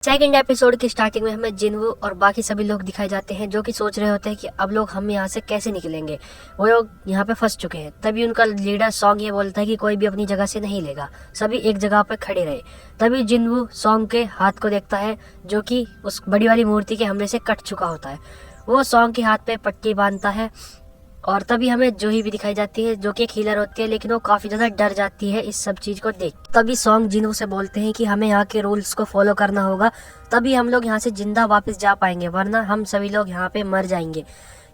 Second episode की starting में हमें जिन्वू और बाकी सभी लोग दिखाए जाते हैं जो कि सोच रहे होते हैं कि अब लोग हम यहाँ से कैसे निकलेंगे। वो लोग यहाँ पे फंस चुके हैं। तभी उनका लीडर सॉन्ग ये बोलता है कि कोई भी अपनी जगह से नहीं लेगा, सभी एक जगह पे खड़े रहे। तभी जिन्वू सॉन्ग के हाथ को देखता है जो कि उस बड़ी वाली मूर्ति के हमले से कट चुका होता है। वो सॉन्ग के हाथ पे पट्टी बांधता है और तभी हमें जूही भी दिखाई जाती है जो कि एक हीलर होती है, लेकिन वो काफी ज्यादा डर जाती है इस सब चीज को देख। तभी सॉन्ग जिन्वू से बोलते हैं कि हमें यहाँ के रूल्स को फॉलो करना होगा, तभी हम लोग यहाँ से जिंदा वापस जा पाएंगे, वरना हम सभी लोग यहाँ पे मर जाएंगे।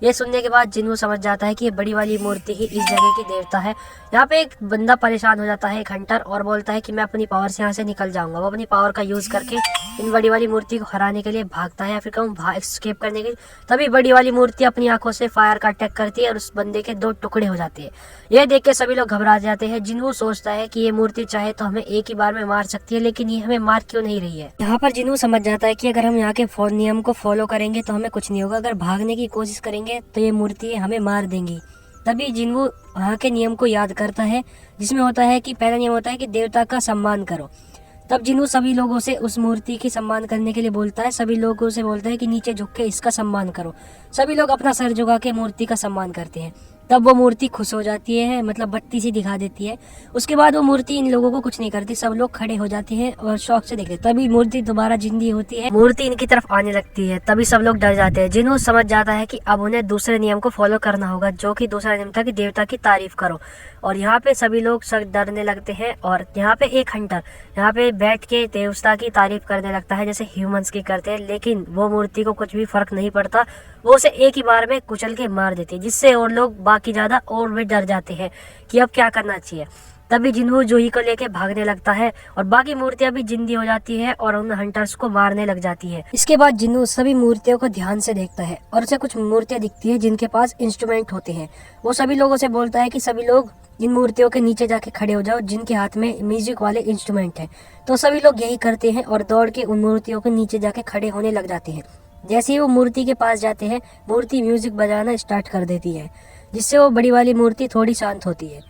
ये सुनने के बाद जिन्वू समझ जाता है कि ये बड़ी वाली मूर्ति ही इस जगह की देवता है। यहाँ पे एक बंदा परेशान हो जाता है, एक हंटर, और बोलता है कि मैं अपनी पावर से यहाँ से निकल जाऊंगा। वो अपनी पावर का यूज करके इन बड़ी वाली मूर्ति को हराने के लिए भागता है, या फिर कहूँ एस्केप करने के लिए। तभी बड़ी वाली मूर्ति अपनी आंखों से फायर का अटैक करती है और उस बंदे के 2 टुकड़े हो जाते हैं। ये देख के सभी लोग घबरा जाते हैं। जिन्वू सोचता है कि ये मूर्ति चाहे तो हमें एक ही बार में मार सकती है, लेकिन ये हमें मार क्यों नहीं रही है। यहाँ पर जिन्वू समझ जाता है कि अगर हम यहाँ के नियम को फॉलो करेंगे तो हमें कुछ नहीं होगा, अगर भागने की कोशिश करेंगे तो ये मूर्ति हमें मार देंगी। तभी जिन्वू वहाँ के नियम को याद करता है, जिसमें होता है कि पहला नियम होता है कि देवता का सम्मान करो। तब जिन्वू सभी लोगों से उस मूर्ति की सम्मान करने के लिए बोलता है। सभी लोगों से बोलता है कि नीचे झुक के इसका सम्मान करो। सभी लोग अपना सर झुका के मूर्ति का सम्मान करते हैं। तब वो मूर्ति खुश हो जाती है, मतलब बत्ती सी दिखा देती है। उसके बाद वो मूर्ति इन लोगों को कुछ नहीं करती, सब लोग खड़े हो जाते हैं और शौक से देखते हैं। तभी मूर्ति दोबारा जिंदी होती है, मूर्ति इनकी तरफ आने लगती है। तभी सब लोग डर जाते हैं। जिन्वू समझ जाता है कि अब उन्हें दूसरे नियम को फॉलो करना होगा, जो कि दूसरा नियम था कि देवता की तारीफ करो। और यहाँ पे सभी लोग सब डरने लगते हैं। और यहाँ पे एक हंटर यहाँ पे बैठ के देवता की तारीफ करने लगता है, जैसे ह्यूमंस की करते हैं, लेकिन वो मूर्ति को कुछ भी फर्क नहीं पड़ता। वो उसे एक ही बार में कुचल के मार देती है, जिससे और लोग बाकी ज्यादा और भी डर जाते हैं कि अब क्या करना चाहिए। तभी जिन्वू जूही को लेके भागने लगता है और बाकी मूर्तियां भी जिंदी हो जाती है और उन हंटर्स को मारने लग जाती है। इसके बाद जिन्वू सभी मूर्तियों को ध्यान से देखता है और उसे कुछ मूर्तियां दिखती है जिनके पास इंस्ट्रूमेंट होते हैं। वो सभी लोगों से बोलता है कि सभी लोग इन मूर्तियों के नीचे जाके खड़े हो जाओ जिनके हाथ में म्यूजिक वाले इंस्ट्रूमेंट हैं। तो सभी लोग यही करते हैं और दौड़ के उन मूर्तियों के नीचे जाके खड़े होने लग जाते हैं। जैसे ही वो मूर्ति के पास जाते हैं, मूर्ति म्यूजिक बजाना स्टार्ट कर देती है, जिससे वो बड़ी वाली मूर्ति थोड़ी शांत होती है।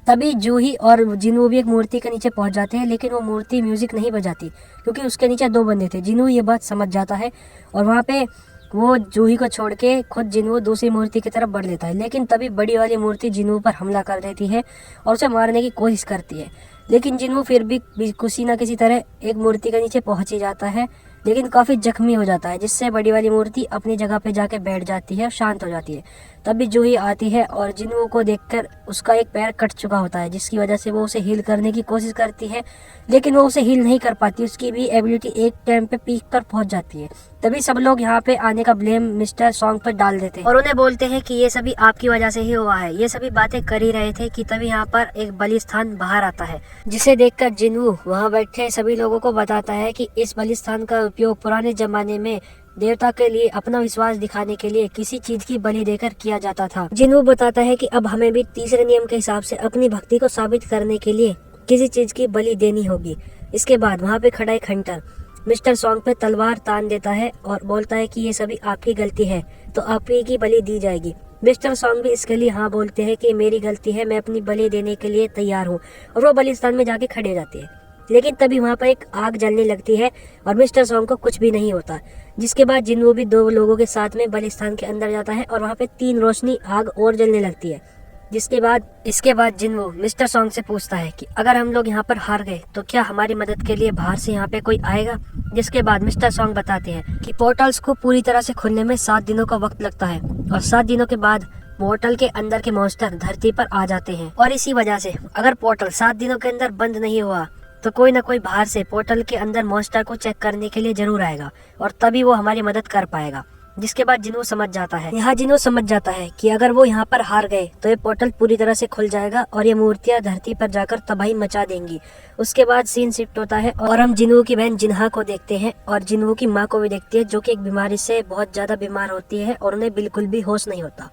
तभी जूही और जिन्वू भी एक मूर्ति के नीचे पहुंच जाते हैं, लेकिन वो मूर्ति म्यूजिक नहीं बजाती क्योंकि उसके नीचे 2 बंदे थे। जिन्वू ये बात समझ जाता है और वहाँ पे वो जूही को छोड़ के खुद जिन्वू दूसरी मूर्ति की तरफ बढ़ लेता है। लेकिन तभी बड़ी वाली मूर्ति जिन्वू पर हमला कर देती है और उसे मारने की कोशिश करती है। लेकिन जिन्वू फिर भी किसी न किसी तरह एक मूर्ति के नीचे पहुंच ही जाता है, लेकिन काफी जख्मी हो जाता है, जिससे बड़ी वाली मूर्ति अपनी जगह पे जाके बैठ जाती है और शांत हो जाती है। तभी जूही आती है और जिन्वू को देखकर उसका एक पैर कट चुका होता है, जिसकी वजह से वो उसे हील करने की कोशिश करती है, लेकिन वो उसे हील नहीं कर पाती। उसकी भी एबिलिटी एक टाइम पे पीक पर पहुंच जाती है। तभी सब लोग यहाँ पे आने का ब्लेम मिस्टर सॉन्ग पर डाल देते हैं और उन्हें बोलते हैं कि ये सभी आपकी वजह से ही हुआ है। ये सभी बातें कर ही रहे थे कि तभी यहाँ पर एक बलिस्थान बाहर आता है, जिसे देखकर जिन्वू वहाँ बैठे सभी लोगों को बताता है कि इस बलिस्थान का उपयोग पुराने जमाने में देवता के लिए अपना विश्वास दिखाने के लिए किसी चीज की बलि देकर किया जाता था। जिन्वू बताता है कि अब हमें भी तीसरे नियम के हिसाब से अपनी भक्ति को साबित करने के लिए किसी चीज की बलि देनी होगी। इसके बाद वहाँ पे खड़ा एक हंटर मिस्टर सॉन्ग पे तलवार तान देता है और बोलता है कि ये सभी आपकी गलती है, तो आपकी की बलि दी जाएगी। मिस्टर सॉन्ग भी इसके लिए हाँ बोलते हैं कि मेरी गलती है, मैं अपनी बलि देने के लिए तैयार हूँ, और वो बलिस्थान में जाके खड़े जाते हैं। लेकिन तभी वहाँ पर एक आग जलने लगती है और मिस्टर सॉन्ग को कुछ भी नहीं होता, जिसके बाद जिन्वू भी 2 लोगों के साथ में बलिस्थान के अंदर जाता है और वहाँ पे 3 रोशनी आग और जलने लगती है। इसके बाद जिन्वू मिस्टर सॉन्ग से पूछता है कि अगर हम लोग यहाँ पर हार गए तो क्या हमारी मदद के लिए बाहर से यहाँ पे कोई आएगा। जिसके बाद मिस्टर सॉन्ग बताते हैं कि पोर्टल्स को पूरी तरह से खुलने में 7 दिनों का वक्त लगता है और 7 दिनों के बाद पोर्टल के अंदर के मॉन्स्टर धरती पर आ जाते हैं। और इसी वजह से अगर पोर्टल 7 दिनों के अंदर बंद नहीं हुआ तो कोई ना कोई बाहर से पोर्टल के अंदर मॉन्स्टर को चेक करने के लिए जरूर आएगा और तभी वो हमारी मदद कर पाएगा। जिसके बाद जिन्वू समझ जाता है कि अगर वो यहाँ पर हार गए तो ये पोर्टल पूरी तरह से खुल जाएगा और ये मूर्तियां धरती पर जाकर तबाही मचा देंगी। उसके बाद सीन शिफ्ट होता है और हम जिन्वू की बहन जिन्हा को देखते हैं और जिन्वू की माँ को भी देखते हैं, जो कि एक बीमारी से बहुत ज्यादा बीमार होती है और उन्हें बिल्कुल भी होश नहीं होता।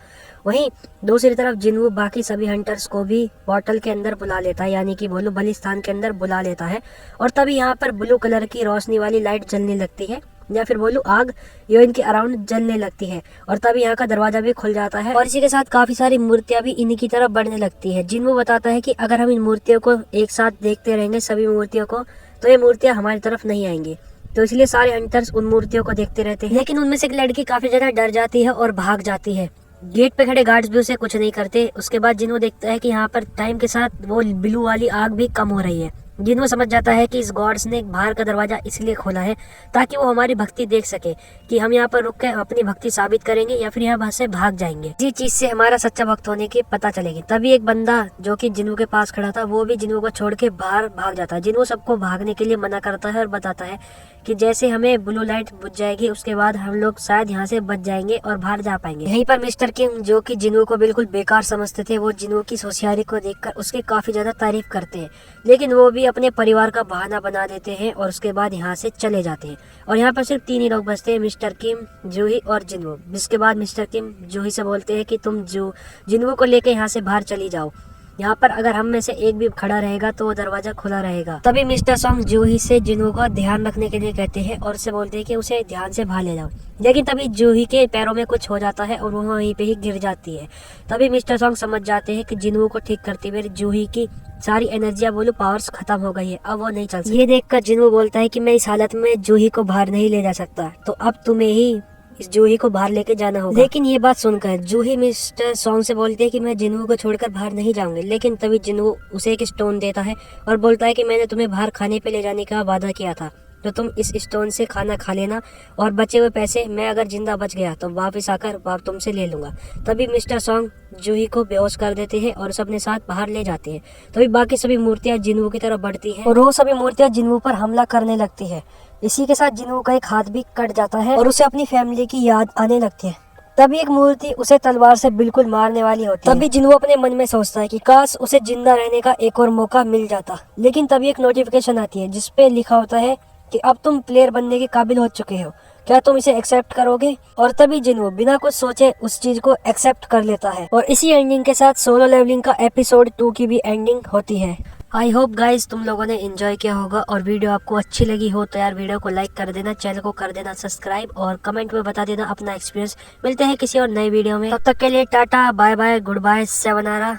वहीं दूसरी तरफ जिन्वू बाकी सभी हंटर्स को भी पोर्टल के अंदर बुला लेता है, यानी कि बोलो बलिस्थान के अंदर बुला लेता है। और तभी यहाँ पर ब्लू कलर की रोशनी वाली लाइट जलने लगती है, या फिर बोलूं आग यो इनके अराउंड जलने लगती है और तभी यहाँ का दरवाजा भी खुल जाता है और इसी के साथ काफी सारी मूर्तियां भी इन्हीं की तरफ बढ़ने लगती है। जिन्वू बताता है कि अगर हम इन मूर्तियों को एक साथ देखते रहेंगे सभी मूर्तियों को, तो ये मूर्तियां हमारी तरफ नहीं आएंगी। तो इसलिए सारे हंटर्स उन मूर्तियों को देखते रहते हैं। लेकिन उनमें से एक लड़की काफी ज्यादा डर जाती है और भाग जाती है। गेट पे खड़े गार्ड्स भी उसे कुछ नहीं करते। उसके बाद जिन्हों देखता है कि यहाँ पर टाइम के साथ वो ब्लू वाली आग भी कम हो रही है। जिन्हों समझ जाता है कि इस गॉड्स ने बाहर का दरवाजा इसलिए खोला है ताकि वो हमारी भक्ति देख सके कि हम यहाँ पर रुक कर अपनी भक्ति साबित करेंगे या फिर यहाँ से भाग जाएंगे। इसी चीज से हमारा सच्चा भक्त होने की पता चलेगी। तभी एक बंदा जो कि जिन्हों के पास खड़ा था वो भी जिन्हों को छोड़ के बाहर भाग जाता है। जिन्हों सबको भागने के लिए मना करता है और बताता है कि जैसे हमें ब्लू लाइट बुझ जाएगी उसके बाद हम लोग शायद यहाँ से बच जाएंगे और बाहर जा पाएंगे। यहीं पर मिस्टर किम जो कि जिन्हों को बिल्कुल बेकार समझते थे वो जिन्हों की होशियारी को देखकर उसकी काफी ज्यादा तारीफ करते हैं। लेकिन वो भी अपने परिवार का बहाना बना देते हैं और उसके बाद यहाँ से चले जाते हैं। और यहाँ पर सिर्फ 3 ही लोग बचते हैं, मिस्टर किम, जूही और जिन्हों। जिसके बाद मिस्टर किम जूही से बोलते हैं कि तुम जिन्हों को लेकर यहाँ से बाहर चली जाओ। यहाँ पर अगर हम में से एक भी खड़ा रहेगा तो वो दरवाजा खुला रहेगा। तभी मिस्टर सॉन्ग जूही से जिन्हों का ध्यान रखने के लिए कहते हैं और उसे बोलते हैं कि उसे ध्यान से बाहर ले जाओ। लेकिन तभी जूही के पैरों में कुछ हो जाता है और वो वहीं पे ही गिर जाती है। तभी मिस्टर सॉन्ग समझ जाते हैं कि जिन्हों को ठीक करते हुए जूही की सारी एनर्जी बोलो पावर्स खत्म हो गई है, अब वो नहीं चल सकती। ये देखकर जिन्हों बोलता है कि मैं इस हालत में जूही को बाहर नहीं ले जा सकता, तो अब तुम्हें ही इस जूही को बाहर लेके जाना होगा। लेकिन ये बात सुनकर जूही मिस्टर सॉन्ग से बोलती है कि मैं जिन्हों को छोड़कर बाहर नहीं जाऊंगी। लेकिन तभी जिन्हों उसे एक स्टोन देता है और बोलता है कि मैंने तुम्हें बाहर खाने पे ले जाने का वादा किया था, तो तुम इस स्टोन से खाना खा लेना और बचे हुए पैसे मैं अगर जिंदा बच गया तो वापस आकर तुमसे ले लूंगा। तभी मिस्टर सॉन्ग जूही को बेहोश कर देते हैं और सबने साथ बाहर ले जाते हैं। तभी बाकी सभी मूर्तियां जिन्हों की तरफ बढ़ती हैं और वो सभी मूर्तियां जिन्हों पर हमला करने लगती है। इसी के साथ जिन्हों का एक हाथ भी कट जाता है और उसे अपनी फैमिली की याद आने लगती है। तभी एक मूर्ति उसे तलवार से बिल्कुल मारने वाली होती है। तभी जिन्हों अपने मन में सोचता है कि काश उसे जिंदा रहने का एक और मौका मिल जाता। लेकिन तभी एक नोटिफिकेशन आती है जिसपे लिखा होता है कि अब तुम प्लेयर बनने के काबिल हो चुके हो, क्या तुम इसे एक्सेप्ट करोगे? और तभी जिन्हों बिना कुछ सोचे उस चीज को एक्सेप्ट कर लेता है। और इसी एंडिंग के साथ सोलो लेवलिंग का एपिसोड 2 की भी एंडिंग होती है। आई होप गाइज तुम लोगों ने एंजॉय किया होगा और वीडियो आपको अच्छी लगी हो तो यार वीडियो को लाइक कर देना, चैनल को कर देना सब्सक्राइब और कमेंट में बता देना अपना एक्सपीरियंस। मिलते हैं किसी और नई वीडियो में, तब तक के लिए tata bye bye goodbye, sayonara।